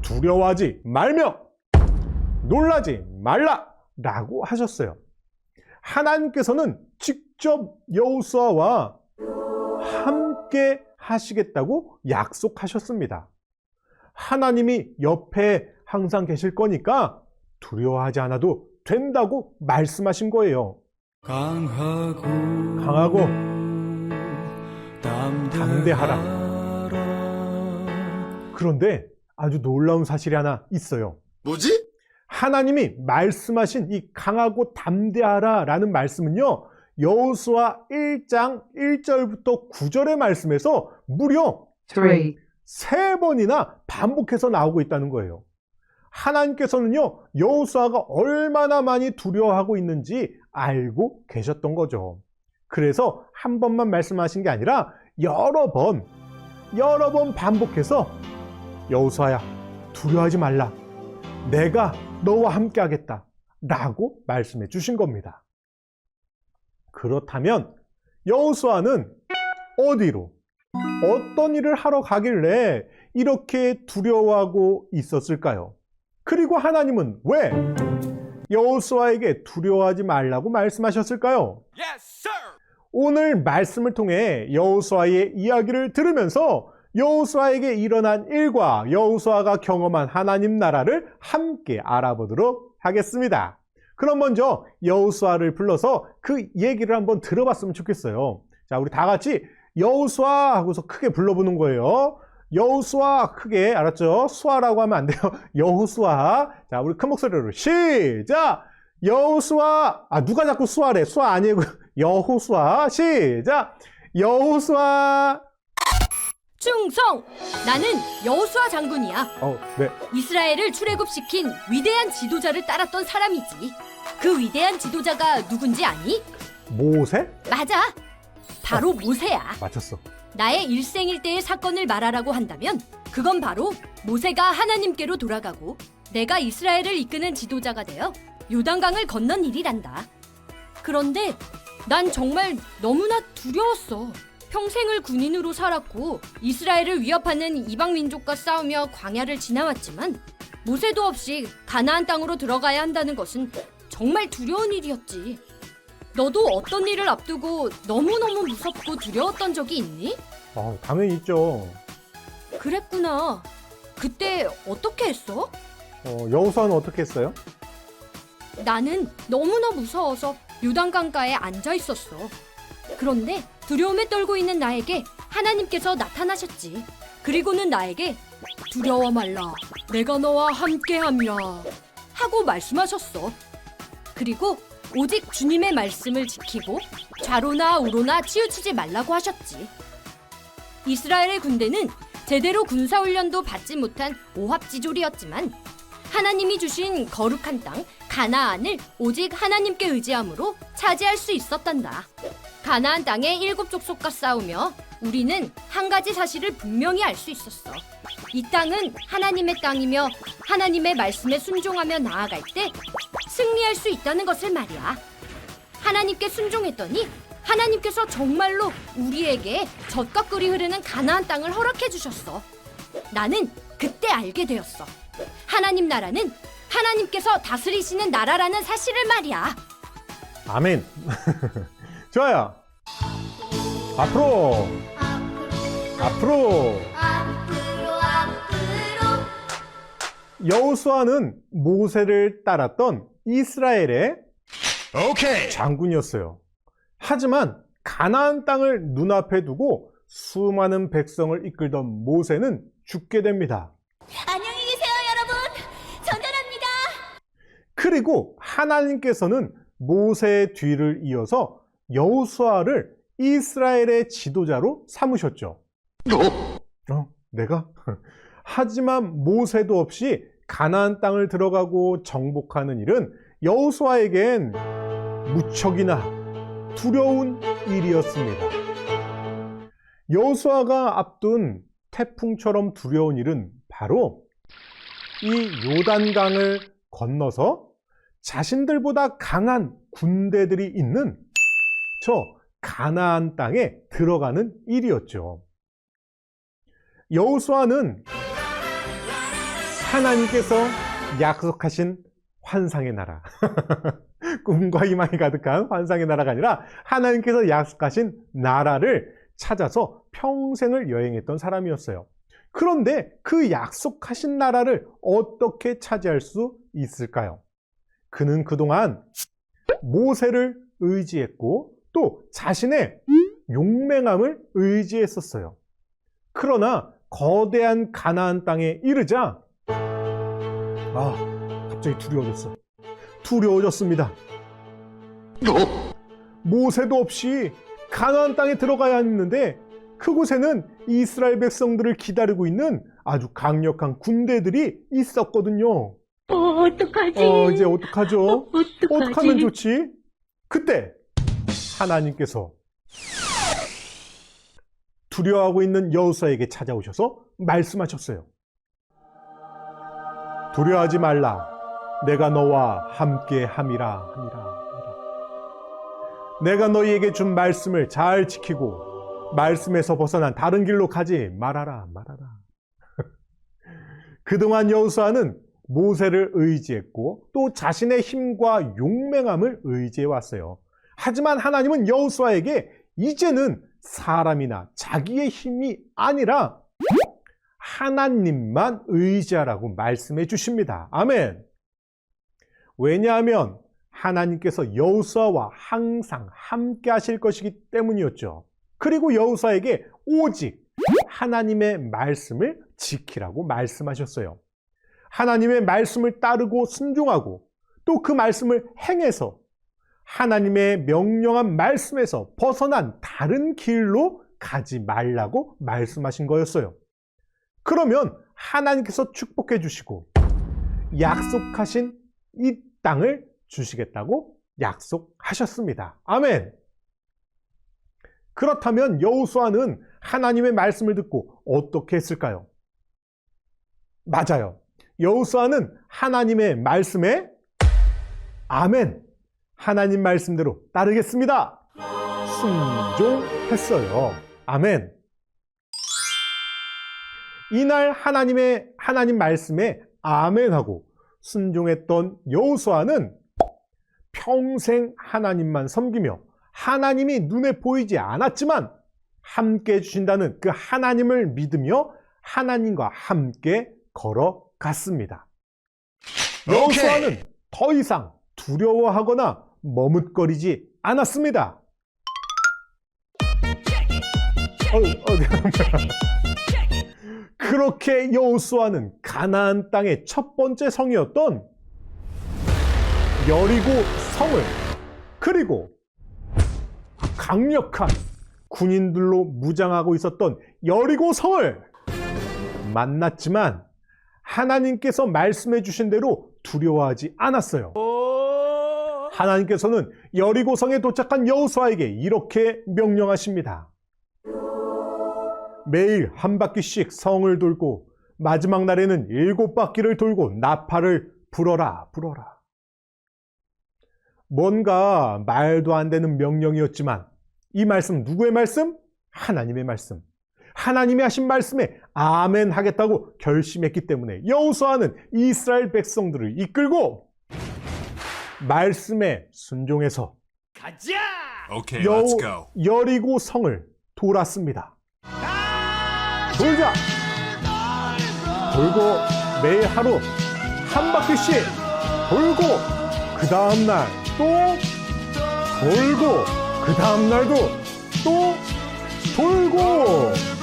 두려워하지 말며 놀라지 말라 라고 하셨어요. 하나님께서는 직접 여호수아와 함께 하시겠다고 약속하셨습니다. 하나님이 옆에 항상 계실 거니까 두려워하지 않아도 된다고 말씀하신 거예요. 강하고 담대하라. 그런데 아주 놀라운 사실이 하나 있어요. 뭐지? 하나님이 말씀하신 이 강하고 담대하라 라는 말씀은요, 여호수아 1장 1절부터 9절의 말씀에서 무려 3번이나 반복해서 나오고 있다는 거예요. 하나님께서는요, 여호수아가 얼마나 많이 두려워하고 있는지 알고 계셨던 거죠. 그래서 한 번만 말씀하신 게 아니라 여러 번 반복해서 여호수아야, 두려워하지 말라. 내가 너와 함께 하겠다 라고 말씀해 주신 겁니다. 그렇다면 여호수아는 어디로, 어떤 일을 하러 가길래 이렇게 두려워하고 있었을까요? 그리고 하나님은 왜 여호수아에게 두려워하지 말라고 말씀하셨을까요? 오늘 말씀을 통해 여호수아의 이야기를 들으면서 여호수아에게 일어난 일과 여호수아가 경험한 하나님 나라를 함께 알아보도록 하겠습니다. 그럼 먼저 여호수아를 불러서 그 얘기를 한번 들어봤으면 좋겠어요. 자, 우리 다 같이 여호수아 하고서 크게 불러보는 거예요. 여호수아 크게 알았죠? 수아라고 하면 안 돼요. 여호수아. 자, 우리 큰 목소리로 시작. 여호수아. 누가 자꾸 수아래? 수아 아니고 여호수아. 시작. 여호수아. 충성! 나는 여호수아 장군이야. 네. 이스라엘을 출애굽시킨 위대한 지도자를 따랐던 사람이지. 그 위대한 지도자가 누군지 아니? 모세? 맞아. 바로 모세야. 맞췄어. 나의 일생일대의 사건을 말하라고 한다면 그건 바로 모세가 하나님께로 돌아가고 내가 이스라엘을 이끄는 지도자가 되어 요단강을 건넌 일이란다. 그런데 난 정말 너무나 두려웠어. 평생을 군인으로 살았고 이스라엘을 위협하는 이방 민족과 싸우며 광야를 지나왔지만 모세도 없이 가나안 땅으로 들어가야 한다는 것은 정말 두려운 일이었지. 너도 어떤 일을 앞두고 너무너무 무섭고 두려웠던 적이 있니? 당연히 있죠. 그랬구나. 그때 어떻게 했어? 여호수아는 어떻게 했어요? 나는 너무나 무서워서 요단강가에 앉아 있었어. 그런데 두려움에 떨고 있는 나에게 하나님께서 나타나셨지. 그리고는 나에게 두려워 말라. 내가 너와 함께함이라 하고 말씀하셨어. 그리고 오직 주님의 말씀을 지키고 좌로나 우로나 치우치지 말라고 하셨지. 이스라엘의 군대는 제대로 군사훈련도 받지 못한 오합지졸이었지만 하나님이 주신 거룩한 땅 가나안을 오직 하나님께 의지함으로 차지할 수 있었단다. 가나안 땅의 7 족속과 싸우며 우리는 한 가지 사실을 분명히 알 수 있었어. 이 땅은 하나님의 땅이며 하나님의 말씀에 순종하며 나아갈 때 승리할 수 있다는 것을 말이야. 하나님께 순종했더니 하나님께서 정말로 우리에게 젖과 꿀이 흐르는 가나안 땅을 허락해 주셨어. 나는 그때 알게 되었어. 하나님 나라는 하나님께서 다스리시는 나라라는 사실을 말이야. 아멘. 좋아요. 앞으로. 여호수아는 모세를 따랐던 이스라엘의 장군이었어요. 하지만 가나안 땅을 눈앞에 두고 수많은 백성을 이끌던 모세는 죽게 됩니다. 안녕히 계세요, 여러분. 전달합니다. 그리고 하나님께서는 모세의 뒤를 이어서 여호수아를 이스라엘의 지도자로 삼으셨죠. 내가? 하지만 모세도 없이 가나안 땅을 들어가고 정복하는 일은 여호수아에겐 무척이나 두려운 일이었습니다. 여호수아가 앞둔 태풍처럼 두려운 일은 바로 이 요단강을 건너서 자신들보다 강한 군대들이 있는 저 가나안 땅에 들어가는 일이었죠. 여호수아는 하나님께서 약속하신 환상의 나라, 꿈과 희망이 가득한 환상의 나라가 아니라 하나님께서 약속하신 나라를 찾아서 평생을 여행했던 사람이었어요. 그런데 그 약속하신 나라를 어떻게 차지할 수 있을까요? 그는 그동안 모세를 의지했고 또 자신의 용맹함을 의지했었어요. 그러나 거대한 가나안 땅에 이르자 갑자기 두려워졌습니다. 모세도 없이 가나안 땅에 들어가야 했는데 그곳에는 이스라엘 백성들을 기다리고 있는 아주 강력한 군대들이 있었거든요. 어떡하지? 이제 어떡하죠? 어떡하면 좋지? 그때 하나님께서 두려워하고 있는 여호수아에게 찾아오셔서 말씀하셨어요. 두려워하지 말라. 내가 너와 함께 함이라. 내가 너희에게 준 말씀을 잘 지키고 말씀에서 벗어난 다른 길로 가지 말아라. 그동안 여호수아는 모세를 의지했고 또 자신의 힘과 용맹함을 의지해왔어요. 하지만 하나님은 여호수아에게 이제는 사람이나 자기의 힘이 아니라 하나님만 의지하라고 말씀해 주십니다. 아멘. 왜냐하면 하나님께서 여호수아와 항상 함께 하실 것이기 때문이었죠. 그리고 여호수아에게 오직 하나님의 말씀을 지키라고 말씀하셨어요. 하나님의 말씀을 따르고 순종하고 또 그 말씀을 행해서 하나님의 명령한 말씀에서 벗어난 다른 길로 가지 말라고 말씀하신 거였어요. 그러면 하나님께서 축복해 주시고 약속하신 이 땅을 주시겠다고 약속하셨습니다. 아멘. 그렇다면 여호수아는 하나님의 말씀을 듣고 어떻게 했을까요? 맞아요. 여호수아는 하나님의 말씀에 아멘, 하나님 말씀대로 따르겠습니다, 순종했어요. 아멘. 이날 하나님 말씀에 아멘하고 순종했던 여호수아는 평생 하나님만 섬기며 하나님이 눈에 보이지 않았지만 함께 해주신다는 그 하나님을 믿으며 하나님과 함께 걸어갔습니다. 여호수아는 더 이상 두려워하거나 머뭇거리지 않았습니다. 그렇게 여호수아는 가나안 땅의 첫 번째 성이었던 여리고 성을, 그리고 강력한 군인들로 무장하고 있었던 여리고 성을 만났지만 하나님께서 말씀해 주신 대로 두려워하지 않았어요. 하나님께서는 여리고 성에 도착한 여호수아에게 이렇게 명령하십니다. 매일 한 바퀴씩 성을 돌고 마지막 날에는 7바퀴를 돌고 나팔을 불어라. 뭔가 말도 안 되는 명령이었지만 이 말씀 누구의 말씀? 하나님의 말씀. 하나님이 하신 말씀에 아멘 하겠다고 결심했기 때문에 여호수아는 이스라엘 백성들을 이끌고 말씀에 순종해서 가자! Okay, let's go. 여리고 성을 돌았습니다. 돌자! 돌고 매일 하루 한 바퀴씩 돌고 그 다음날 또 돌고 그 다음날도 또 돌고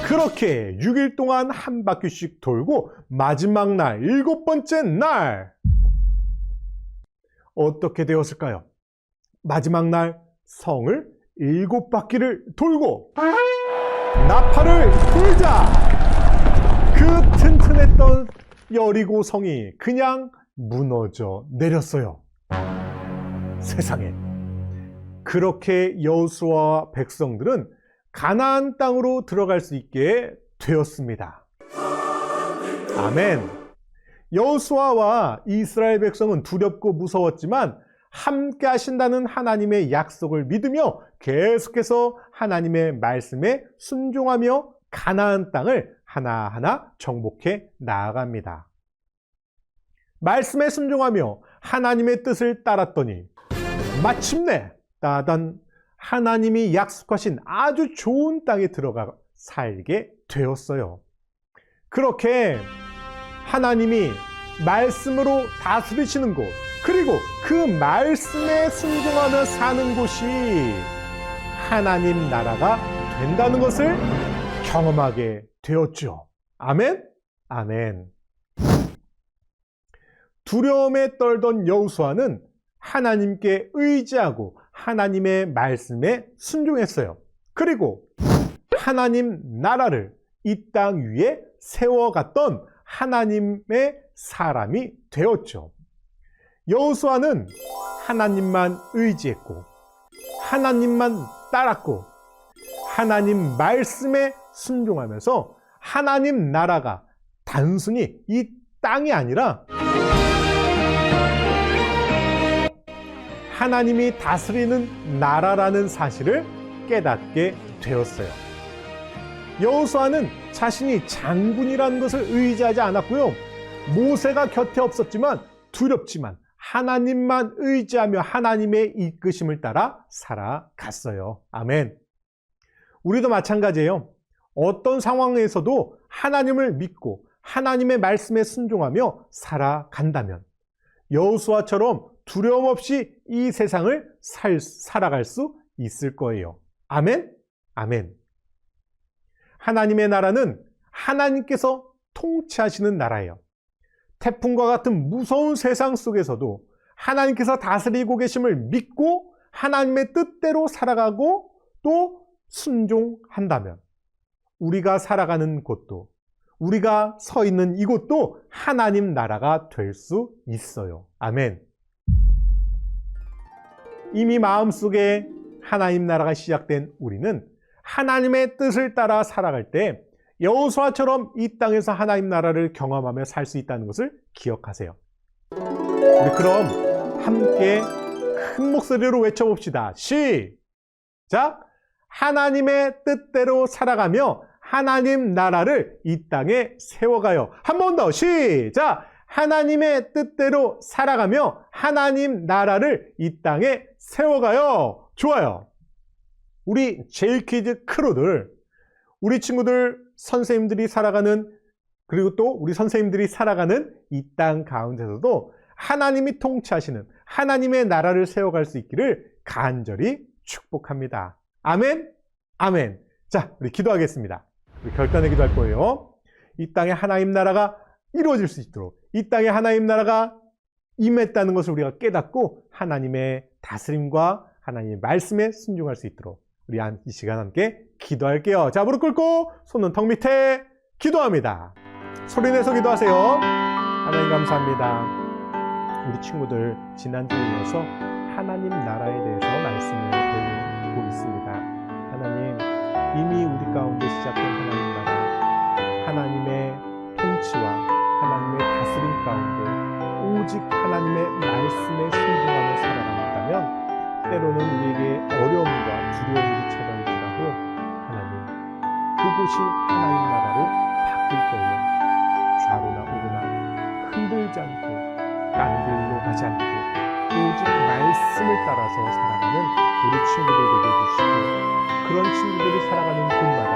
그렇게 6일 동안 한 바퀴씩 돌고 마지막 날 7번째 날 어떻게 되었을까요? 마지막 날 성을 7바퀴를 돌고 나팔을 불자! 그 튼튼했던 여리고 성이 그냥 무너져 내렸어요. 세상에. 그렇게 여호수아와 백성들은 가나안 땅으로 들어갈 수 있게 되었습니다. 아멘. 여호수아와 이스라엘 백성은 두렵고 무서웠지만 함께 하신다는 하나님의 약속을 믿으며 계속해서 하나님의 말씀에 순종하며 가나안 땅을 하나하나 정복해 나아갑니다. 말씀에 순종하며 하나님의 뜻을 따랐더니 마침내 따단 하나님이 약속하신 아주 좋은 땅에 들어가 살게 되었어요. 그렇게 하나님이 말씀으로 다스리시는 곳, 그리고 그 말씀에 순종하며 사는 곳이 하나님 나라가 된다는 것을 경험하게 되었죠. 아멘? 아멘. 두려움에 떨던 여호수아는 하나님께 의지하고 하나님의 말씀에 순종했어요. 그리고 하나님 나라를 이 땅 위에 세워갔던 하나님의 사람이 되었죠. 여호수아는 하나님만 의지했고 하나님만 따랐고 하나님 말씀에 순종하면서 하나님 나라가 단순히 이 땅이 아니라 하나님이 다스리는 나라라는 사실을 깨닫게 되었어요. 여호수아는 자신이 장군이라는 것을 의지하지 않았고요. 모세가 곁에 없었지만 두렵지만 하나님만 의지하며 하나님의 이끄심을 따라 살아갔어요. 아멘. 우리도 마찬가지예요. 어떤 상황에서도 하나님을 믿고 하나님의 말씀에 순종하며 살아간다면 여호수아처럼 두려움 없이 이 세상을 살아갈 수 있을 거예요. 아멘? 아멘. 하나님의 나라는 하나님께서 통치하시는 나라예요. 태풍과 같은 무서운 세상 속에서도 하나님께서 다스리고 계심을 믿고 하나님의 뜻대로 살아가고 또 순종한다면 우리가 살아가는 곳도 우리가 서 있는 이곳도 하나님 나라가 될 수 있어요. 아멘. 이미 마음속에 하나님 나라가 시작된 우리는 하나님의 뜻을 따라 살아갈 때 여호수아처럼 이 땅에서 하나님 나라를 경험하며 살 수 있다는 것을 기억하세요. 우리 그럼 함께 큰 목소리로 외쳐봅시다. 시작! 하나님의 뜻대로 살아가며 하나님 나라를 이 땅에 세워가요. 한 번 더 시작! 하나님의 뜻대로 살아가며 하나님 나라를 이 땅에 세워가요. 좋아요. 우리 제일키즈 크루들, 우리 친구들, 선생님들이 살아가는, 그리고 또 우리 선생님들이 살아가는 이 땅 가운데서도 하나님이 통치하시는 하나님의 나라를 세워갈 수 있기를 간절히 축복합니다. 아멘? 아멘. 자, 우리 기도하겠습니다. 우리 결단의 기도할 거예요. 이 땅에 하나님 나라가 이루어질 수 있도록, 이 땅에 하나님 나라가 임했다는 것을 우리가 깨닫고 하나님의 다스림과 하나님의 말씀에 순종할 수 있도록 우리 이 시간 함께 기도할게요. 자, 무릎 꿇고 손은 턱 밑에 기도합니다. 소리내서 기도하세요. 하나님 감사합니다. 우리 친구들 지난주에 이어서 하나님 나라에 대해서 말씀을 배우고 있습니다. 하나님, 이미 우리 가운데 시작된 하나님 나라, 하나님의 통치와 하나님의 다스림 가운데 오직 하나님의 말씀에 순종하며 살아간다면 때로는 우리에게 어려움과 두려움이 찾아올지라도 하나님, 그곳이 하나님 나라로 바뀔 거예요. 좌로나 우로나 흔들지 않고 딴 길로 가지 않고 오직 말씀을 따라서 살아가는 우리 친구들 되게 해주시고, 그런 친구들이 살아가는 곳마다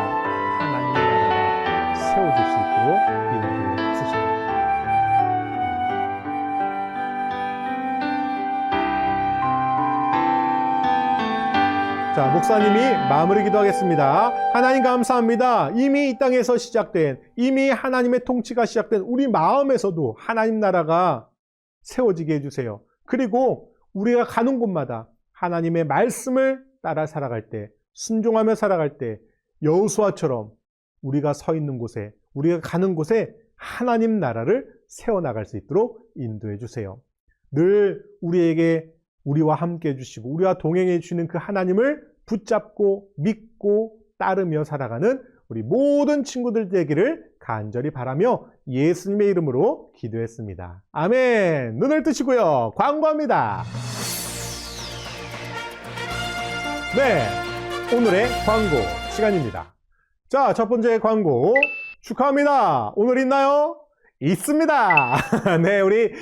하나님 나라가 세워질 수 있도록 인도해 주십니다. 자, 목사님이 마무리 기도하겠습니다. 하나님 감사합니다. 이미 이 땅에서 시작된, 이미 하나님의 통치가 시작된 우리 마음에서도 하나님 나라가 세워지게 해주세요. 그리고 우리가 가는 곳마다 하나님의 말씀을 따라 살아갈 때, 순종하며 살아갈 때 여호수아처럼 우리가 서 있는 곳에, 우리가 가는 곳에 하나님 나라를 세워나갈 수 있도록 인도해 주세요. 늘 우리에게 우리와 함께 해주시고 우리와 동행해 주시는 그 하나님을 붙잡고 믿고 따르며 살아가는 우리 모든 친구들 되기를 간절히 바라며 예수님의 이름으로 기도했습니다. 아멘. 눈을 뜨시고요. 광고합니다. 네, 오늘의 광고 시간입니다. 자, 첫 번째 광고 축하합니다. 오늘 있나요? 있습니다. 네, 우리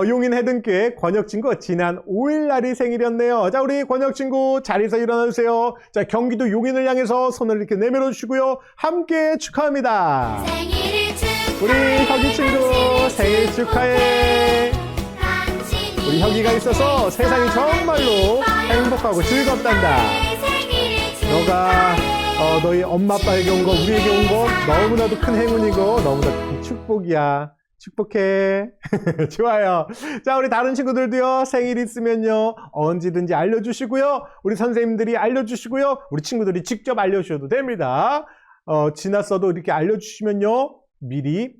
용인 해등교회 권혁 친구 지난 5일 날이 생일이었네요. 자, 우리 권혁 친구 자리에서 일어나 주세요. 자, 경기도 용인을 향해서 손을 이렇게 내밀어 주시고요. 함께 축하합니다. 생일을 우리 혁이 친구 생일 축하해. 우리 혁이가 있어서 세상이 정말로 행복하고 즐겁단다. 너가 너희 엄마 아빠에게 온 거, 우리에게 온 거 너무나도 큰 행운이고 너무나 큰 축복이야. 축복해. 좋아요. 자, 우리 다른 친구들도요, 생일 있으면요, 언제든지 알려주시고요. 우리 선생님들이 알려주시고요. 우리 친구들이 직접 알려주셔도 됩니다. 지났어도 이렇게 알려주시면요, 미리,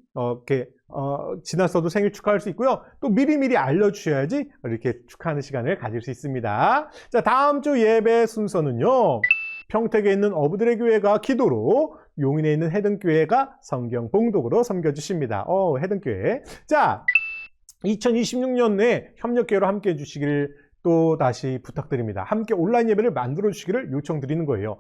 지났어도 생일 축하할 수 있고요. 또 미리미리 알려주셔야지 이렇게 축하하는 시간을 가질 수 있습니다. 자, 다음 주 예배 순서는요, 평택에 있는 어부들의 교회가 기도로, 용인에 있는 해등교회가 성경 봉독으로 섬겨주십니다. 해등교회. 자, 2026년에 협력교회로 함께 해주시기를 또 다시 부탁드립니다. 함께 온라인 예배를 만들어 주시기를 요청드리는 거예요.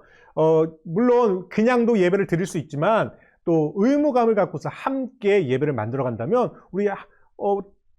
물론 그냥도 예배를 드릴 수 있지만 또 의무감을 갖고서 함께 예배를 만들어 간다면 우리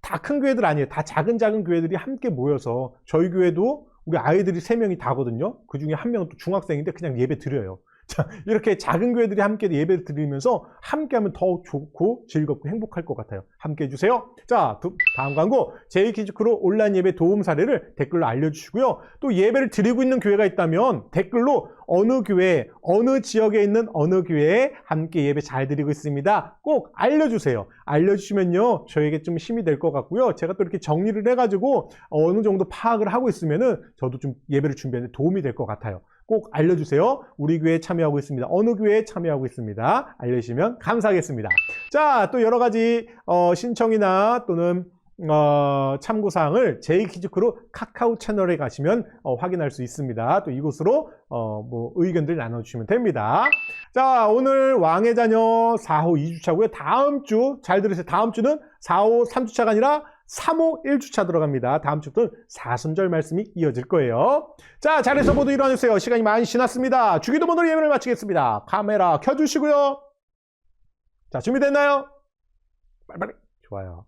다 큰 교회들 아니에요. 다 작은 교회들이 함께 모여서, 저희 교회도 우리 아이들이 3명이 다거든요. 그 중에 1명은 또 중학생인데 그냥 예배 드려요. 자, 이렇게 작은 교회들이 함께 예배를 드리면서 함께하면 더 좋고 즐겁고 행복할 것 같아요. 함께 해주세요. 자, 다음 광고. JK키즈크루 온라인 예배 도움 사례를 댓글로 알려주시고요. 또 예배를 드리고 있는 교회가 있다면 댓글로 어느 교회, 어느 지역에 있는 어느 교회에 함께 예배 잘 드리고 있습니다. 꼭 알려주세요. 알려주시면요, 저에게 좀 힘이 될 것 같고요. 제가 또 이렇게 정리를 해가지고 어느 정도 파악을 하고 있으면은 저도 좀 예배를 준비하는 데 도움이 될 것 같아요. 꼭 알려주세요. 우리 교회에 참여하고 있습니다. 어느 교회에 참여하고 있습니다. 알려주시면 감사하겠습니다. 자, 또 여러 가지 신청이나 또는 참고사항을 JK키즈크루 카카오 채널에 가시면 확인할 수 있습니다. 또 이곳으로 뭐 의견들 나눠주시면 됩니다. 자, 오늘 왕의 자녀 4호 2주차고요. 다음 주, 잘 들으세요. 다음 주는 4호 3주차가 아니라 3호 1주차 들어갑니다. 다음 주부터는 사순절 말씀이 이어질 거예요. 자, 자리에서 모두 일어나주세요. 시간이 많이 지났습니다. 주기도문으로 예배를 마치겠습니다. 카메라 켜주시고요. 자, 준비됐나요? 빨리빨리. 좋아요.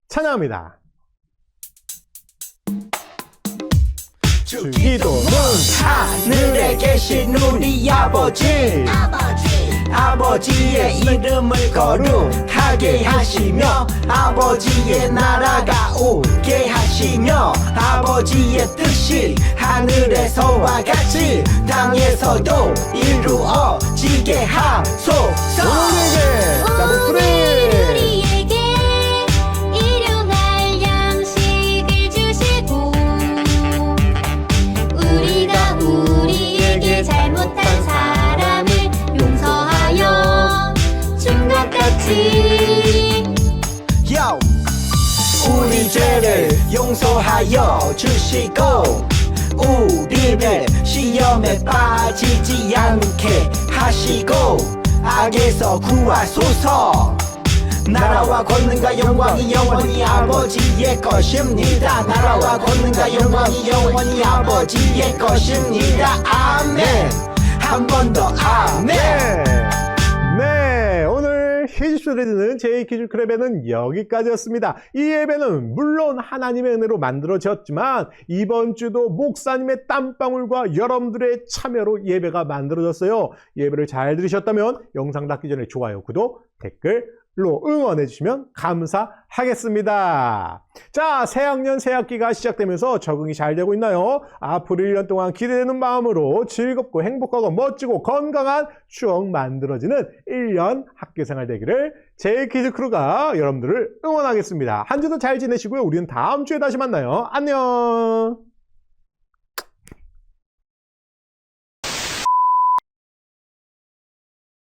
찬양합니다. 주기도문 하늘에 계신 우리 아버지 아버지의 이름을 거룩하게 하시며 아버지의 나라가 오게 하시며 아버지의 뜻이 하늘에서와 같이 땅에서도 이루어지게 하소서. 우리에게 일용할 양식을 주시고 우리가 우리에게 잘못한 사람을 용서하여 준 것 같이 우리 죄를 용서하여 주시고 우리를 시험에 빠지지 않게 하시고 악에서 구하소서. 나라와 권능과 영광이 영원히 아버지의 것입니다. 나라와 권능과 영광이 영원히 아버지의 것입니다. 아멘. 한 번 더 아멘. 네, 오늘 히즈쇼를 듣는 JK키즈크루 예배는 여기까지였습니다. 이 예배는 물론 하나님의 은혜로 만들어졌지만 이번 주도 목사님의 땀방울과 여러분들의 참여로 예배가 만들어졌어요. 예배를 잘 들으셨다면 영상 닫기 전에 좋아요, 구독, 댓글로 응원해 주시면 감사하겠습니다. 자, 새학년 새학기가 시작되면서 적응이 잘 되고 있나요? 앞으로 1년 동안 기대되는 마음으로 즐겁고 행복하고 멋지고 건강한 추억 만들어지는 1년 학교생활 되기를 JK키즈크루가 여러분들을 응원하겠습니다. 한 주도 잘 지내시고요. 우리는 다음 주에 다시 만나요. 안녕.